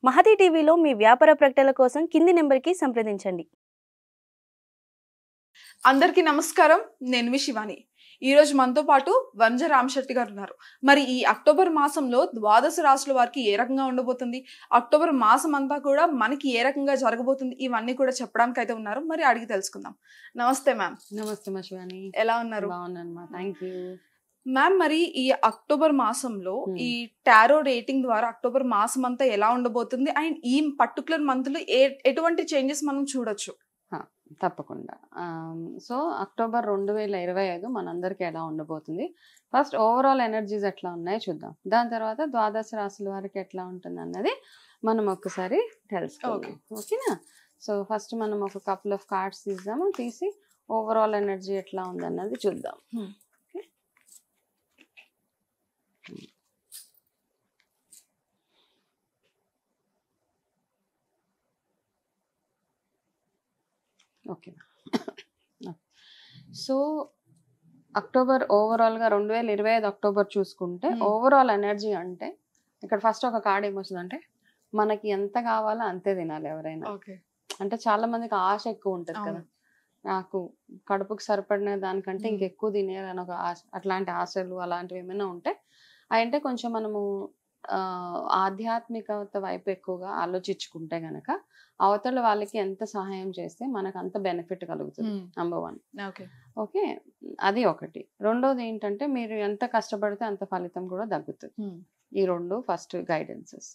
మహతి టీవీలో మీ వ్యాపార ప్రకటనల కోసం కింది నెంబర్‌కి సంప్రదించండి. అందరికీ నమస్కారం. నేను మీ శివాని. ఈరోజు మనతో పాటు వంజ రామశెట్టి గారు ఉన్నారు. మరి ఈ అక్టోబర్ మాసంలో ద్వాదశ రాశుల వారికి ఏ రకంగా ఉండబోతుంది? అక్టోబర్ మాసం అంతా కూడా మనకి ఏ రకంగా జరగబోతుంది? ఇవన్నీ కూడా చెప్పడానికి అయితే ఉన్నారు. మరి అడిగి తెలుసుకుందాం. నమస్తే మ్యామ్. నమస్తే మా శివాని. ఎలా ఉన్నారు? బాగున్నాను. Thank you ma'am. మరి ఈ అక్టోబర్ మాసంలో ఈ Hmm. టారో రేటింగ్ ద్వారా అక్టోబర్ మాసం అంతా ఎలా ఉండబోతుంది అండ్ ఈ పర్టికులర్ మంత్ లో ఎటువంటి చేంజెస్ మనం చూడొచ్చు? తప్పకుండా. సో అక్టోబర్ 2025 మనందరికీ ఎలా ఉండబోతుంది, ఫస్ట్ ఓవరాల్ ఎనర్జీస్ ఎట్లా ఉన్నాయో చూద్దాం. దాని తర్వాత ద్వాదశ రాశుల వారికి ఎట్లా ఉంటుంది అన్నది మనం ఒక్కసారి తెలుసుకోవాలి. ఓకేనా? సో ఫస్ట్ మనం ఒక కపుల్ ఆఫ్ కార్డ్స్ తీద్దాము. తీసి ఓవరాల్ ఎనర్జీ ఎట్లా ఉంది అన్నది చూద్దాం. ఓకే. సో అక్టోబర్ ఓవరాల్గా 2025 అక్టోబర్ చూసుకుంటే ఓవరాల్ ఎనర్జీ అంటే ఇక్కడ ఫస్ట్ ఒక కార్డ్ ఏమొస్తుందంటే మనకి ఎంత కావాలో అంతే తినాలి ఎవరైనా. అంటే చాలా మందికి ఆశ ఎక్కువ ఉంటుంది కదా, నాకు కడుపుకి సరిపడిన దానికంటే ఇంకెక్కువ తినేయాలని ఒక ఆశ. అట్లాంటి ఆశలు అలాంటివి ఏమైనా ఉంటే అంటే కొంచెం మనము ఆధ్యాత్మికత వైపు ఎక్కువగా ఆలోచించుకుంటే గనక అవతల వాళ్ళకి ఎంత సహాయం చేస్తే మనకు అంత బెనిఫిట్ కలుగుతుంది. నంబర్ 1. ఓకే, అది ఒకటి. రెండోది ఏంటంటే మీరు ఎంత కష్టపడితే అంత ఫలితం కూడా తగ్గుతుంది. ఈ రెండు ఫస్ట్ గైడెన్సెస్.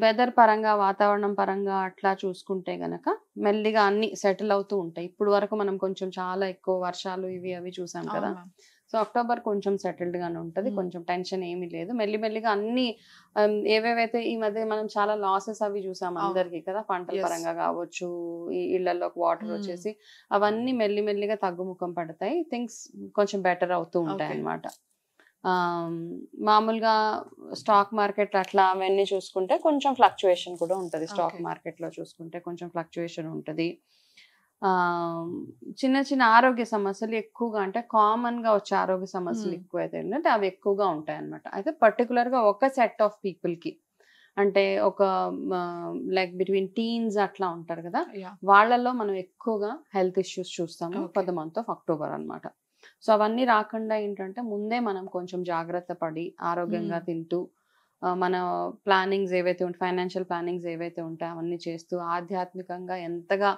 వెదర్ పరంగా, వాతావరణం పరంగా అట్లా చూసుకుంటే గనక మెల్లిగా అన్ని సెటిల్ అవుతూ ఉంటాయి. ఇప్పుడు వరకు మనం కొంచెం చాలా ఎక్కువ వర్షాలు ఇవి అవి చూసాం కదా. సో అక్టోబర్ కొంచెం సెటిల్డ్ గానే ఉంటది, కొంచెం టెన్షన్ ఏమీ లేదు. మెల్లిమెల్లిగా అన్ని ఏవేవైతే ఈ మధ్య మనం చాలా లాసెస్ అవి చూసాం అందరికి కదా, పంటల పరంగా కావచ్చు, ఈ ఇళ్లలోకి వాటర్ వచ్చేసి అవన్నీ మెల్లిమెల్లిగా తగ్గుముఖం పడతాయి. థింగ్స్ కొంచెం బెటర్ అవుతూ ఉంటాయి అన్నమాట. మామూలుగా స్టాక్ మార్కెట్ అట్లా అవన్నీ చూసుకుంటే కొంచెం ఫ్లక్చుయేషన్ కూడా ఉంటుంది. స్టాక్ మార్కెట్లో చూసుకుంటే కొంచెం ఫ్లక్చుయేషన్ ఉంటుంది. చిన్న చిన్న ఆరోగ్య సమస్యలు ఎక్కువగా, అంటే కామన్గా వచ్చే ఆరోగ్య సమస్యలు ఎక్కువైతే ఏంటంటే అవి ఎక్కువగా ఉంటాయి అన్నమాట. అయితే పర్టికులర్గా ఒక సెట్ ఆఫ్ పీపుల్కి, అంటే ఒక లైక్ బిట్వీన్ టీన్స్ అట్లా ఉంటారు కదా, వాళ్ళల్లో మనం ఎక్కువగా హెల్త్ ఇష్యూస్ చూస్తాము for the month of October అనమాట. సో అవన్నీ రాకుండా ఏంటంటే ముందే మనం కొంచెం జాగ్రత్త పడి ఆరోగ్యంగా తింటూ మన ప్లానింగ్స్ ఏవైతే ఉంటాయి, ఫైనాన్షియల్ ప్లానింగ్స్ ఏవైతే ఉంటాయో అవన్నీ చేస్తూ ఆధ్యాత్మికంగా ఎంతగా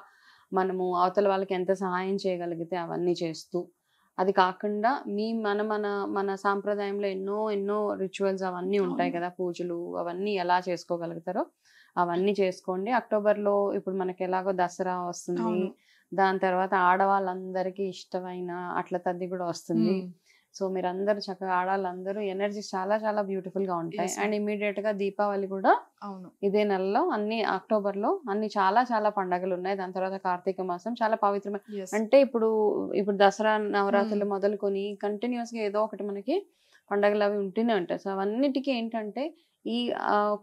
మనము అవతల వాళ్ళకి ఎంత సహాయం చేయగలిగితే అవన్నీ చేస్తూ, అది కాకుండా మన మన మన సాంప్రదాయంలో ఎన్నో ఎన్నో రిచువల్స్ అవన్నీ ఉంటాయి కదా, పూజలు అవన్నీ ఎలా చేసుకోగలుగుతారో అవన్నీ చేసుకోండి. అక్టోబర్లో ఇప్పుడు మనకి ఎలాగో దసరా వస్తుంది, దాని తర్వాత ఆడవాళ్ళందరికీ ఇష్టమైన అట్ల తద్ది కూడా వస్తుంది. సో మీరందరూ చక్కగా ఆడవాళ్ళందరూ ఎనర్జీ చాలా చాలా బ్యూటిఫుల్ గా ఉంటాయి. అండ్ ఇమీడియట్ గా దీపావళి కూడా ఇదే నెలలో, అన్ని అక్టోబర్ లో అన్ని చాలా చాలా పండుగలు ఉన్నాయి. దాని తర్వాత కార్తీక మాసం చాలా పవిత్రమైన, అంటే ఇప్పుడు దసరా నవరాత్రులు మొదలుకొని కంటిన్యూస్ గా ఏదో ఒకటి మనకి పండుగలు అవి ఉంటూనే ఉంటాయి. సో అవన్నిటికీ ఏంటంటే ఈ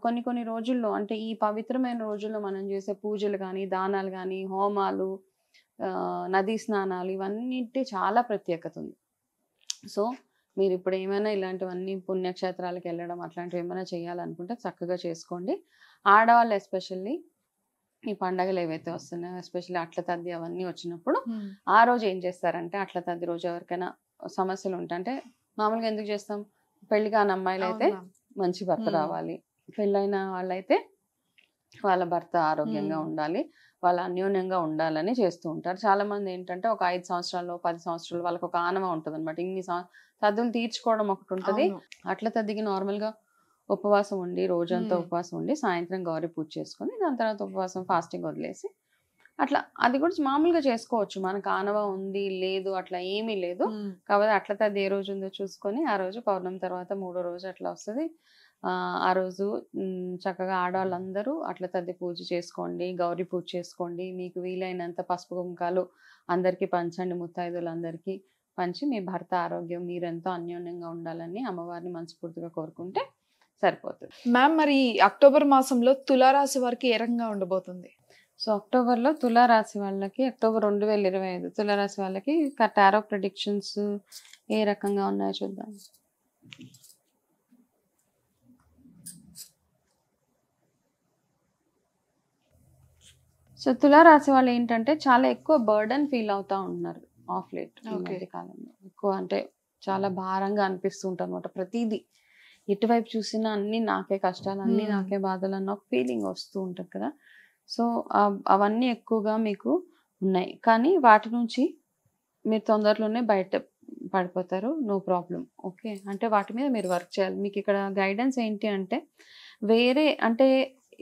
కొన్ని కొన్ని రోజుల్లో, అంటే ఈ పవిత్రమైన రోజుల్లో మనం చేసే పూజలు కానీ, దానాలు కానీ, హోమాలు, నదీ స్నానాలు, ఇవన్నిటి చాలా ప్రత్యేకత ఉంది. సో మీరు ఇప్పుడు ఏమైనా ఇలాంటివన్నీ పుణ్యక్షేత్రాలకు వెళ్ళడం అట్లాంటివి ఏమైనా చేయాలనుకుంటే చక్కగా చేసుకోండి. ఆడవాళ్ళు ఎస్పెషల్లీ ఈ పండగలు ఏవైతే వస్తున్నాయో, ఎస్పెషల్లీ అట్ల తద్ది అవన్నీ వచ్చినప్పుడు ఆ రోజు ఏం చేస్తారంటే, అట్ల తద్ది రోజు ఎవరికైనా సమస్యలు ఉంటాయి, అంటే మామూలుగా ఎందుకు చేస్తాం, పెళ్లి కాని అమ్మాయిలు అయితే మంచి భర్త రావాలి, పెళ్ళైన వాళ్ళైతే వాళ్ళ భర్త ఆరోగ్యంగా ఉండాలి, వాళ్ళు అన్యోన్యంగా ఉండాలని చేస్తూ ఉంటారు. చాలా మంది ఏంటంటే ఒక 5 సంవత్సరాలు 10 సంవత్సరాలు వాళ్ళకి ఒక ఆనవ ఉంటుంది అనమాట. ఇన్ని తద్దులు తీర్చుకోవడం ఒకటి ఉంటుంది. అట్ల తద్దికి నార్మల్గా ఉపవాసం ఉండి, రోజంతా ఉపవాసం ఉండి, సాయంత్రం గౌరీ పూజ చేసుకొని దాని తర్వాత ఉపవాసం ఫాస్టింగ్ వదిలేసి అట్లా అది కూడా మామూలుగా చేసుకోవచ్చు. మనకు ఆనవ ఉంది లేదు అట్లా ఏమీ లేదు. కాబట్టి అట్ల తద్ది ఏ రోజు ఉందో చూసుకొని ఆ రోజు పౌర్ణమి తర్వాత 3వ రోజు అట్లా వస్తుంది. ఆ రోజు చక్కగా ఆడవాళ్ళందరూ అట్ల తద్ది పూజ చేసుకోండి, గౌరీ పూజ చేసుకోండి. మీకు వీలైనంత పసుపు కుంకాలు అందరికీ పంచండి, ముత్తైదులందరికీ పంచి మీ భర్త ఆరోగ్యం మీరెంతో అన్యోన్యంగా ఉండాలని అమ్మవారిని మనస్ఫూర్తిగా కోరుకుంటే సరిపోతుంది. మ్యామ్, మరి అక్టోబర్ మాసంలో తులారాశి వారికి ఏ రకంగా ఉండబోతుంది? సో అక్టోబర్లో తులారాశి వాళ్ళకి, అక్టోబర్ 2025 తులారాశి వాళ్ళకి టారో ప్రెడిక్షన్స్ ఏ రకంగా ఉన్నాయో చూద్దాం. సో తులారాశి వాళ్ళు ఏంటంటే చాలా ఎక్కువ బర్డన్ ఫీల్ అవుతా ఉన్నారు ఆఫ్ లేట్ ఈ Okay. మధ్య కాలంలో. ఎక్కువ అంటే చాలా భారంగా అనిపిస్తుంటారు అనమాట ప్రతిదీ. ఎటువైపు చూసినా అన్ని నాకే కష్టాలు, అన్ని Hmm. నాకే బాధలు అన్న ఒక ఫీలింగ్ వస్తూ ఉంటుంది కదా. సో అవన్నీ ఎక్కువగా మీకు ఉన్నాయి, కానీ వాటి నుంచి మీరు తొందరలోనే బయట పడిపోతారు. No problem. ఓకే, అంటే వాటి మీద మీరు వర్క్ చేయాలి. మీకు ఇక్కడ గైడెన్స్ ఏంటి అంటే, వేరే అంటే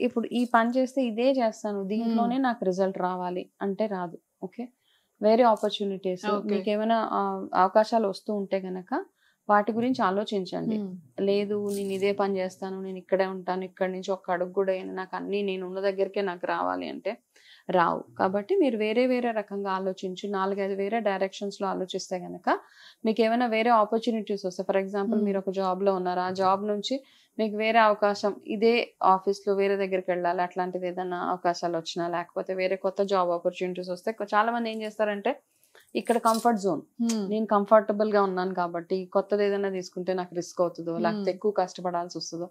ఇప్పుడు ఈ పని చేస్తే ఇదే చేస్తాను, దీంట్లోనే నాకు రిజల్ట్ రావాలి అంటే రాదు. ఓకే, వేరే ఆపర్చునిటీస్ Okay. మీకు ఏమైనా అవకాశాలు వస్తూ ఉంటే గనక వాటి గురించి ఆలోచించండి. లేదు నేను ఇదే పని చేస్తాను, నేను ఇక్కడే ఉంటాను, ఇక్కడి నుంచి ఒక్క అడుగు కూడా వేయను, నాకు అన్నీ నేను ఉన్న దగ్గరికే నాకు రావాలి అంటే రావు. కాబట్టి మీరు వేరే వేరే రకంగా ఆలోచించి 4-5 వేరే డైరెక్షన్స్లో ఆలోచిస్తే కనుక మీకు ఏమైనా వేరే ఆపర్చునిటీస్ వస్తాయి. ఫర్ ఎగ్జాంపుల్ మీరు ఒక జాబ్లో ఉన్నారు, ఆ జాబ్ నుంచి మీకు వేరే అవకాశం ఇదే ఆఫీస్లో వేరే దగ్గరికి వెళ్ళాలి, అట్లాంటిది ఏదైనా అవకాశాలు వచ్చినా, లేకపోతే వేరే కొత్త జాబ్ ఆపర్చునిటీస్ వస్తే చాలా మంది ఏం చేస్తారంటే ఇక్కడ కంఫర్ట్ జోన్, నేను కంఫర్టబుల్ గా ఉన్నాను కాబట్టి కొత్తది ఏదైనా తీసుకుంటే నాకు రిస్క్ అవుతుందో, లేకపోతే ఎక్కువ కష్టపడాల్సి వస్తుందో,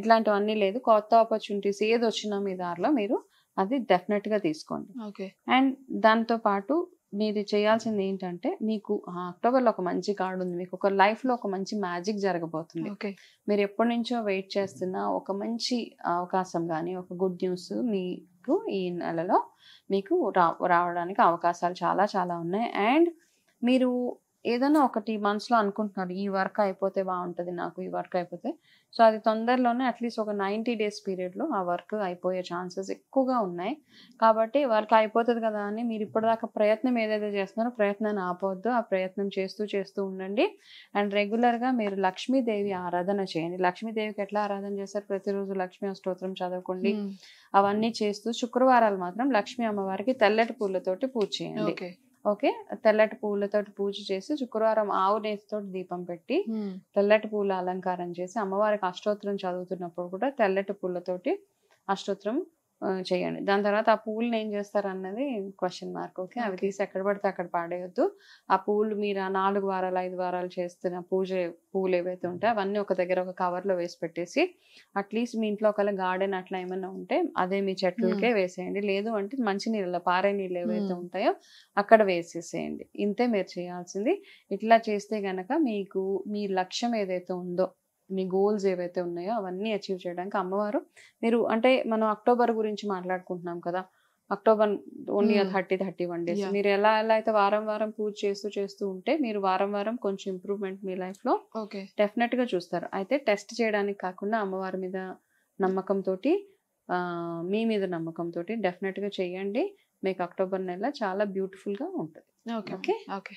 ఇట్లాంటివన్నీ లేదు. కొత్త ఆపర్చునిటీస్ ఏది వచ్చినా మీ దారిలో మీరు అది డెఫినెట్ గా తీసుకోండి. ఓకే. అండ్ దాంతో పాటు మీరు చేయాల్సింది ఏంటంటే, మీకు అక్టోబర్లో ఒక మంచి కార్డు ఉంది, మీకు ఒక లైఫ్ లో ఒక మంచి మ్యాజిక్ జరగబోతుంది. ఓకే. మీరు ఎప్పటి నుంచో వెయిట్ చేస్తున్న ఒక మంచి అవకాశం కానీ ఒక గుడ్ న్యూస్ మీకు ఈ నెలలో మీకు రావడానికి అవకాశాలు చాలా చాలా ఉన్నాయి. అండ్ మీరు ఏదైనా ఒకటి మనసులో అనుకుంటున్నారు, ఈ వర్క్ అయిపోతే బాగుంటుంది నాకు, ఈ వర్క్ అయిపోతే, సో అది తొందరలోనే అట్లీస్ట్ ఒక 90 days పీరియడ్లో ఆ వర్క్ అయిపోయే ఛాన్సెస్ ఎక్కువగా ఉన్నాయి. కాబట్టి వర్క్ అయిపోతుంది కదా అని మీరు ఇప్పటిదాకా ప్రయత్నం ఏదైతే చేస్తున్నారో ప్రయత్నాన్ని ఆపవద్దు, ఆ ప్రయత్నం చేస్తూ చేస్తూ ఉండండి. అండ్ రెగ్యులర్గా మీరు లక్ష్మీదేవి ఆరాధన చేయండి. లక్ష్మీదేవికి ఎట్లా ఆరాధన చేస్తారు, ప్రతిరోజు లక్ష్మీ అష్టోత్తరం చదవకండి, అవన్నీ చేస్తూ శుక్రవారాలు మాత్రం లక్ష్మీ అమ్మవారికి తెల్లటి పూలతోటి పూజ చేయండి. ఓకే. ఓకే, తెల్లటి పూలతోటి పూజ చేసి శుక్రవారం ఆవు నేతితోటి దీపం పెట్టి తెల్లటి పూల అలంకారం చేసి అమ్మవారికి అష్టోత్తరం చదువుతున్నప్పుడు కూడా తెల్లటి పూలతోటి అష్టోత్తరం చేయండి. దాని తర్వాత ఆ పూలను ఏం చేస్తారు అన్నది క్వశ్చన్ మార్క్. ఓకే, అవి తీసి ఎక్కడ పడితే అక్కడ పాడేయొద్దు. ఆ పూలు మీరు ఆ 4 వారాలు 5 వారాలు చేస్తున్న పూలు ఏవైతే ఉంటాయో అవన్నీ ఒక దగ్గర ఒక కవర్లో వేసి పెట్టేసి, అట్లీస్ట్ మీ ఇంట్లో ఒకవేళ గార్డెన్ అట్లా ఏమైనా ఉంటే అదే మీ చెట్లకే వేసేయండి. లేదు అంటే మంచి నీళ్ళలో పారే నీళ్ళు ఏవైతే ఉంటాయో అక్కడ వేసేసేయండి. ఇంతే మీరు చేయాల్సింది. ఇట్లా చేస్తే గనక మీకు మీ లక్ష్యం ఏదైతే ఉందో, మీ గోల్స్ ఏవైతే ఉన్నాయో అవన్నీ అచీవ్ చేయడానికి అమ్మవారు, మీరు అంటే మనం అక్టోబర్ గురించి మాట్లాడుకుంటున్నాం కదా, అక్టోబర్ ఓన్లీ 30-31 days. మీరు ఎలా అయితే వారం వారం పూజ చేస్తూ ఉంటే మీరు వారం వారం కొంచెం ఇంప్రూవ్మెంట్ మీ లైఫ్ లో డెఫినెట్ గా చూస్తారు. అయితే టెస్ట్ చేయడానికి కాకుండా అమ్మవారి మీద నమ్మకంతో, మీ మీద నమ్మకంతో డెఫినెట్ గా చేయండి. మీకు అక్టోబర్ నెల చాలా బ్యూటిఫుల్ గా ఉంటుంది. ఓకే. ఓకే. ఓకే.